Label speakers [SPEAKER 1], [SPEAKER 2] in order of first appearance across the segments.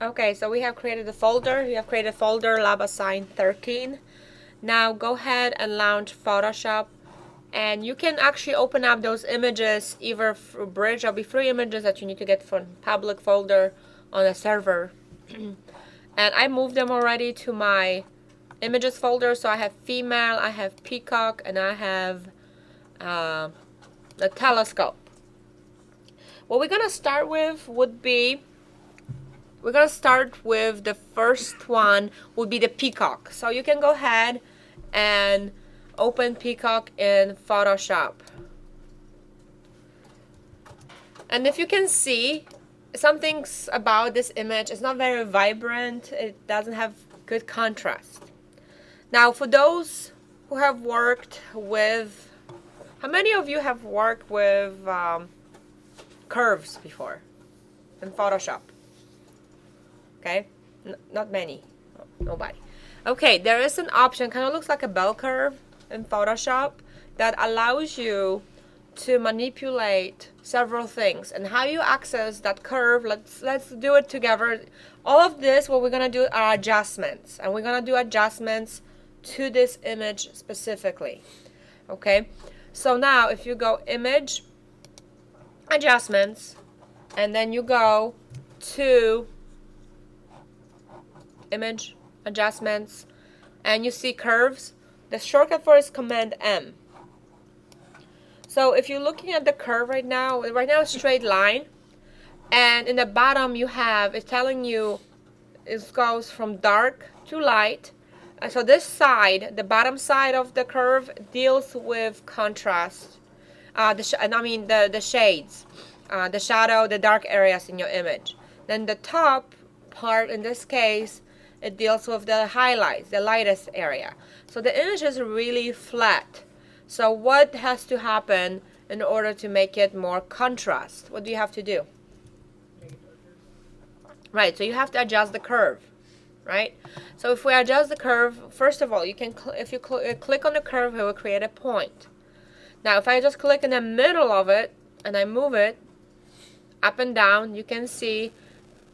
[SPEAKER 1] Okay, so we have created a folder. We have created a folder lab assigned 13. Now go ahead and launch Photoshop, and you can actually open up those images either through Bridge. There'll be 3 images that you need to get from public folder on a server. And I moved them already to my images folder. So I have female, I have peacock, and I have the telescope. What we're gonna start with would be, we're gonna start with the first one would be the peacock. So you can go ahead and open peacock in Photoshop. And if you can see, some things about this image, it's not very vibrant. It doesn't have good contrast. Now, for those who have worked with, how many of you have worked with curves before in Photoshop? Okay, not many, nobody. Okay, there is an option, kind of looks like a bell curve in Photoshop, that allows you to manipulate several things. And how you access that curve, let's do it together. All of this, what we're gonna do are adjustments, and we're gonna do adjustments to this image specifically. Okay, so now if you go image, adjustments, and then you go to image, adjustments, and you see curves, the shortcut for it is Command M. So if you're looking at the curve right now it's straight line, and in the bottom you have, it's telling you it goes from dark to light. And so this side, the bottom side of the curve, deals with contrast. The shades, the shadow, the dark areas in your image. Then the top part, in this case, it deals with the highlights, the lightest area. So the image is really flat. So what has to happen in order to make it more contrast? What do you have to do? Right, so you have to adjust the curve, right? So if we adjust the curve, first of all, you can if you click on the curve, it will create a point. Now, if I just click in the middle of it and I move it up and down, you can see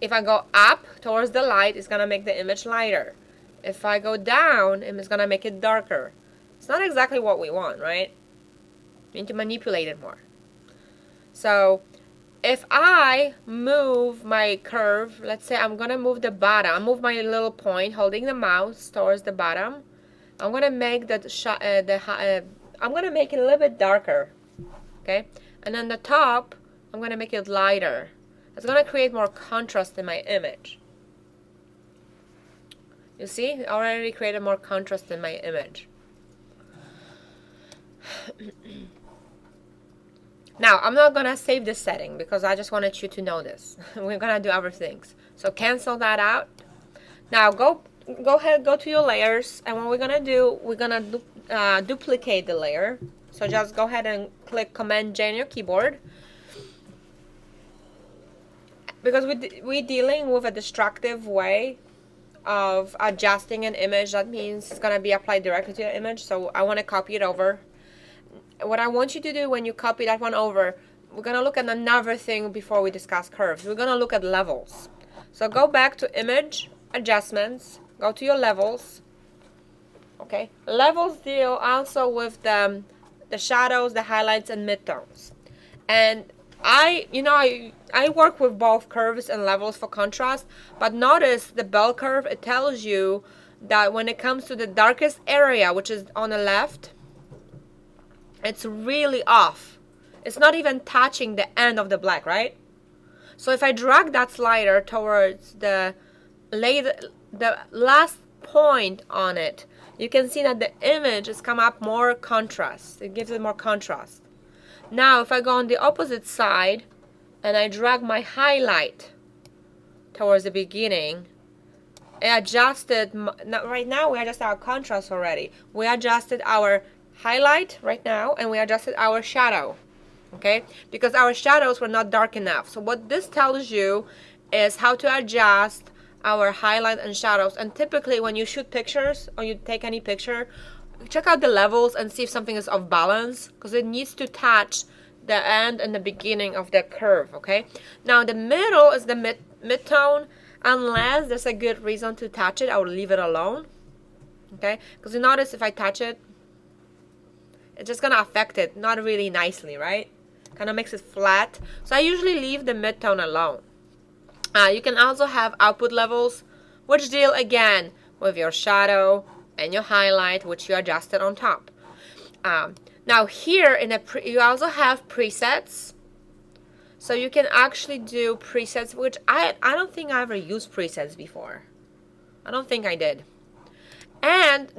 [SPEAKER 1] if I go up towards the light, it's gonna make the image lighter. If I go down, it's gonna make it darker. It's not exactly what we want, right? We need to manipulate it more. So if I move my curve, let's say I'm gonna move the bottom, I move my little point holding the mouse towards the bottom. I'm gonna make I'm gonna make it a little bit darker, okay? And then the top, I'm gonna make it lighter. It's gonna create more contrast in my image. You see, I already created more contrast in my image. Now, I'm not gonna save this setting because I just wanted you to know this. We're gonna do other things. So cancel that out. Now go ahead, go to your layers, and what we're gonna do, we're gonna duplicate the layer. So just go ahead and click Command J on your keyboard. Because we're dealing with a destructive way of adjusting an image, that means it's gonna be applied directly to the image. So I want to copy it over. What I want you to do when you copy that one over, we're gonna look at another thing before we discuss curves. We're gonna look at levels. So go back to image, adjustments, go to your levels. Okay, levels deal also with the shadows, the highlights, and midtones. And I work with both curves and levels for contrast, but notice the bell curve, it tells you that when it comes to the darkest area, which is on the left, it's really off. It's not even touching the end of the black, right? So if I drag that slider towards the last point on it, you can see that the image has come up more contrast. It gives it more contrast. Now, if I go on the opposite side and I drag my highlight towards the beginning, it adjusted. Right now, we adjusted our contrast already. We adjusted our highlight right now, and we adjusted our shadow, okay? Because our shadows were not dark enough. So what this tells you is how to adjust our highlight and shadows. And typically when you shoot pictures or you take any picture, check out the levels and see if something is off balance, because it needs to touch the end and the beginning of the curve, okay? Now the middle is the mid-tone. Unless there's a good reason to touch it, I will leave it alone. Okay, because you notice if I touch it, it's just gonna affect it not really nicely, right? Kind of makes it flat. So I usually leave the midtone alone. You can also have output levels, which deal again with your shadow and your highlight, which you adjusted on top. Now here you also have presets. So you can actually do presets, which I don't think I ever used presets before. I don't think I did. And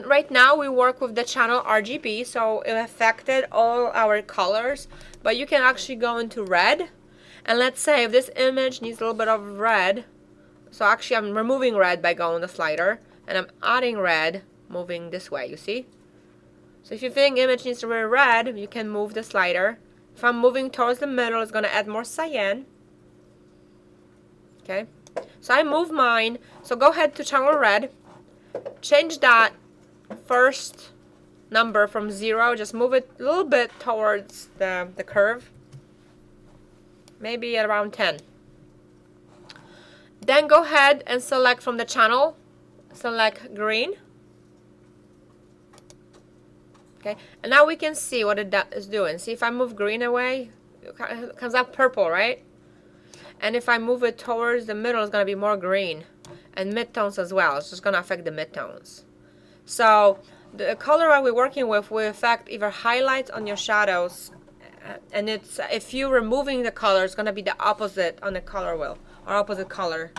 [SPEAKER 1] right now we work with the channel RGB, so it affected all our colors. But you can actually go into red. And let's say if this image needs a little bit of red, so actually I'm removing red by going the slider, and I'm adding red, moving this way, you see? So if you think image needs to be red, you can move the slider. If I'm moving towards the middle, it's going to add more cyan. Okay, so I move mine. So go ahead to channel red. Change that first number from 0. Just move it a little bit towards the curve. Maybe around 10. Then go ahead and select from the channel. Select green. Okay, and now we can see what it is doing. See, if I move green away, it comes out purple, right? And if I move it towards the middle, it's going to be more green. And midtones as well. It's just going to affect the midtones. So the color that we're working with will affect either highlights on your shadows, and it's if you're removing the color, it's going to be the opposite on the color wheel, or opposite color.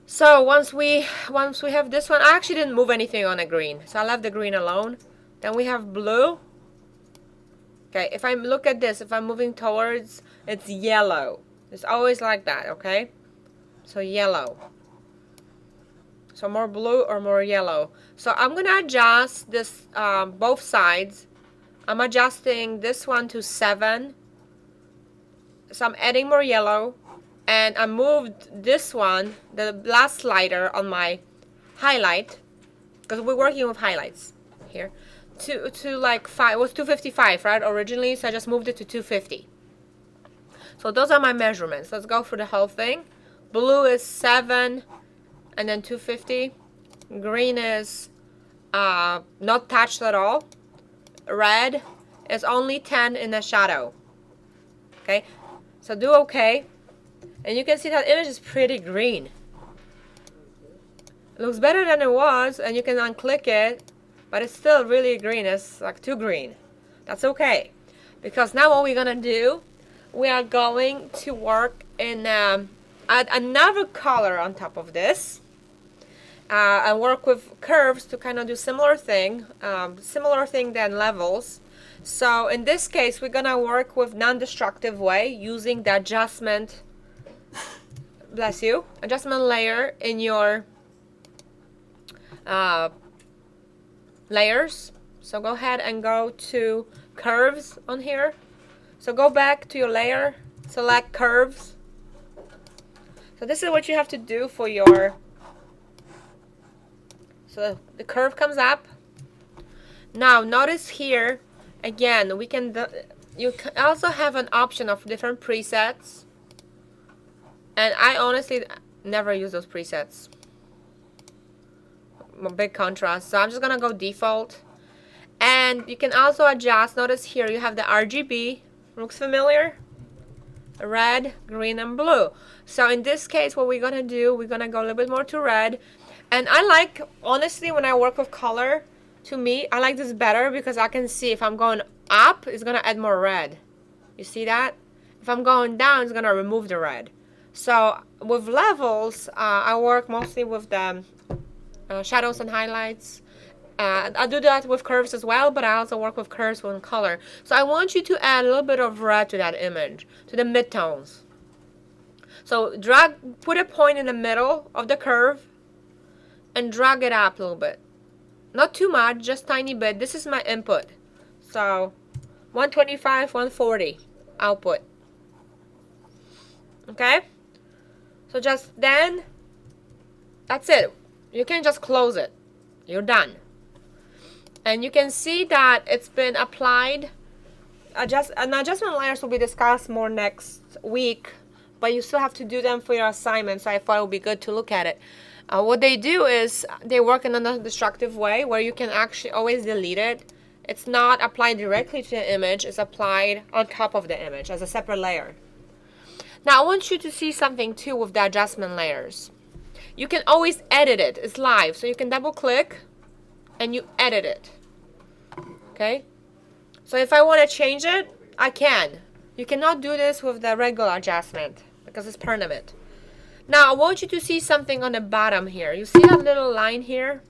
[SPEAKER 1] So once we have this one, I actually didn't move anything on the green, so I left the green alone. Then we have blue. Okay, if I look at this, if I'm moving towards, it's yellow. It's always like that, okay? So yellow. So more blue or more yellow. So I'm going to adjust this, both sides. I'm adjusting this one to 7. So I'm adding more yellow. And I moved this one, the last slider on my highlight, because we're working with highlights here, to like 5. It was 255, right, originally, so I just moved it to 250. So those are my measurements. Let's go through the whole thing. Blue is 7, and then 250. Green is not touched at all. Red is only 10 in the shadow. Okay, so do okay. And you can see that image is pretty green. It looks better than it was, and you can unclick it, but it's still really green. It's like too green. That's okay, because now what we're gonna do, we are going to work in add another color on top of this, and work with curves to kind of do similar thing than levels. So in this case, we're gonna work with non-destructive way using the adjustment. Bless you. Adjustment layer in your layers. So go ahead and go to curves on here. So go back to your layer, select curves. So this is what you have to do for your, so the curve comes up. Now notice here, again, we can, you can also have an option of different presets. And I honestly never use those presets. Big contrast. So I'm just going to go default. And you can also adjust. Notice here you have the RGB. Looks familiar? Red, green, and blue. So in this case, what we're going to do, we're going to go a little bit more to red. And I like, honestly, when I work with color, to me, I like this better because I can see if I'm going up, it's going to add more red. You see that? If I'm going down, it's going to remove the red. So with levels, I work mostly with the shadows and highlights. I do that with curves as well, but I also work with curves with color. So I want you to add a little bit of red to that image, to the midtones. So put a point in the middle of the curve and drag it up a little bit. Not too much, just tiny bit. This is my input. So 125, 140 output. Okay? So just then, that's it. You can just close it. You're done. And you can see that it's been applied. Adjustment layers will be discussed more next week. but you still have to do them for your assignment, so I thought it would be good to look at it. What they do is they work in a non-destructive way where you can actually always delete it. It's not applied directly to the image, it's applied on top of the image as a separate layer. Now I want you to see something too with the adjustment layers. You can always edit it, it's live, so you can double click and you edit it. Okay? So if I want to change it, I can. You cannot do this with the regular adjustment because it's permanent. Now I want you to see something on the bottom here. You see that little line here?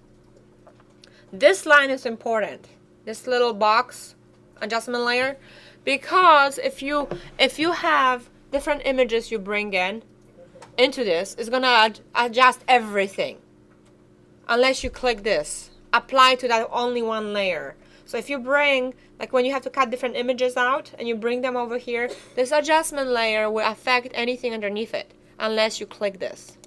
[SPEAKER 1] This line is important. This little box adjustment layer, because if you have different images you bring into this, it's gonna adjust everything unless you click this apply to that only one layer. So if you bring, like when you have to cut different images out and you bring them over here, this adjustment layer will affect anything underneath it unless you click this.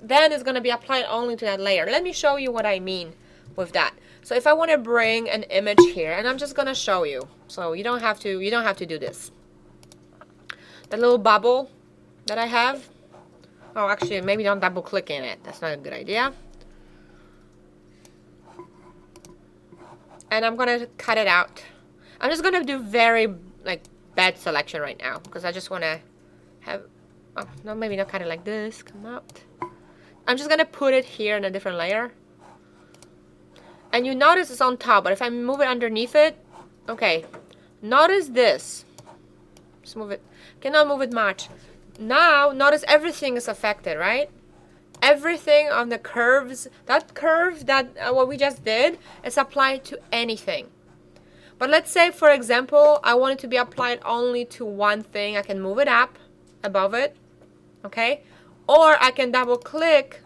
[SPEAKER 1] Then it's going to be applied only to that layer. Let me show you what I mean with that. So if I want to bring an image here, and I'm just going to show you, so you don't have to do this. The little bubble that I have. Oh, actually, maybe don't double click in it. That's not a good idea. And I'm going to cut it out. I'm just going to do very bad selection right now because I just want to have, oh, no, maybe not cut it like this. Come out. I'm just going to put it here in a different layer. And you notice it's on top, but if I move it underneath it, okay, notice this. Just move it. Cannot move it much. Now, notice everything is affected, right? Everything on the curves, that curve, that what we just did, is applied to anything. But let's say, for example, I want it to be applied only to one thing. I can move it up above it, okay? Or I can double click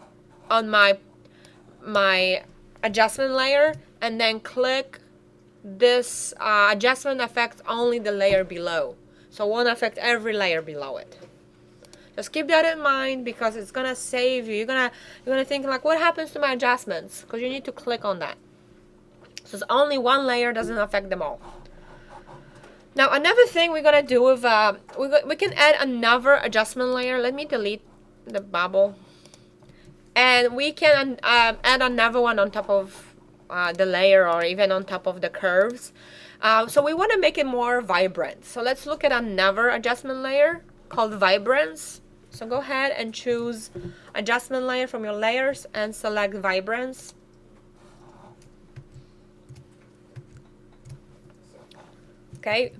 [SPEAKER 1] on my adjustment layer and then click this adjustment affects only the layer below. So it won't affect every layer below it. Just keep that in mind because it's gonna save you. You're gonna think like, what happens to my adjustments? Because you need to click on that. So it's only one layer, doesn't affect them all. Now another thing we're gonna do with we can add another adjustment layer. Let me delete the bubble, and we can add another one on top of the layer or even on top of the curves. So we want to make it more vibrant. So let's look at another adjustment layer called Vibrance. So go ahead and choose adjustment layer from your layers and select Vibrance. Okay,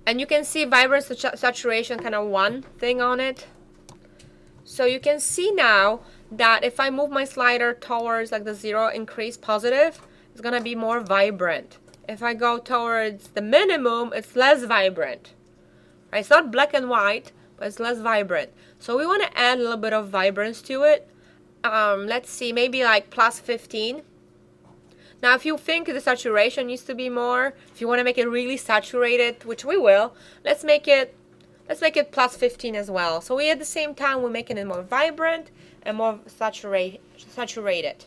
[SPEAKER 1] and you can see Vibrance saturation kind of one thing on it. So you can see now that if I move my slider towards like the 0 increase positive, it's gonna be more vibrant. If I go towards the minimum, it's less vibrant. Right? It's not black and white, but it's less vibrant. So we want to add a little bit of vibrance to it. Let's see, maybe like plus 15. Now if you think the saturation needs to be more, if you want to make it really saturated, which we will, let's make it plus 15 as well. So we at the same time we're making it more vibrant and more saturated.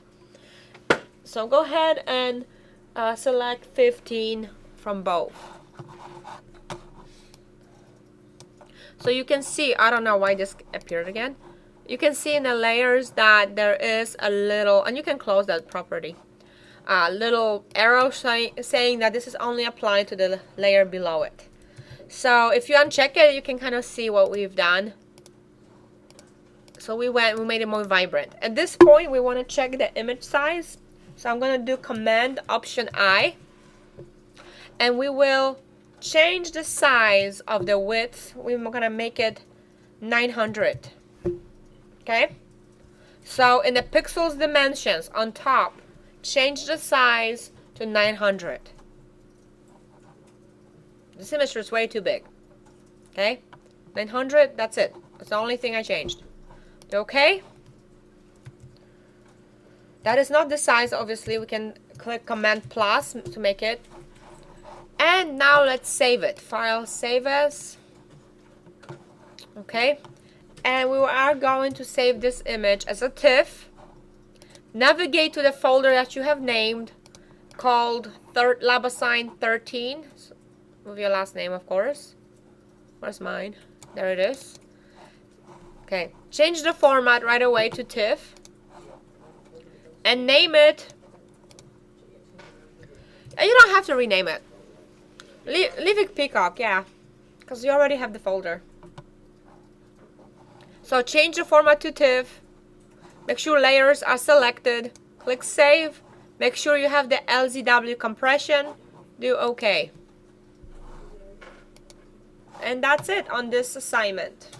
[SPEAKER 1] So go ahead and select 15 from both. So you can see, I don't know why this appeared again. You can see in the layers that there is a little, and you can close that property, little arrow saying that this is only applied to the layer below it. So if you uncheck it, you can kind of see what we've done. So we made it more vibrant. At this point, we want to check the image size. So I'm going to do Command Option I, and we will change the size of the width. We're going to make it 900. Okay? So in the pixels dimensions on top, change the size to 900. This image is way too big. Okay? 900, that's it. That's the only thing I changed. Okay? That is not the size, obviously. We can click Command plus to make it. And now let's save it. File, save as. Okay. And we are going to save this image as a TIFF. Navigate to the folder that you have named called Labasine 13. With your last name, of course. Where's mine? There it is. Okay, change the format right away to TIFF and name it. And you don't have to rename it. Leave it Peacock, yeah, because you already have the folder. So change the format to TIFF. Make sure layers are selected. Click Save. Make sure you have the LZW compression. Do OK. And that's it on this assignment.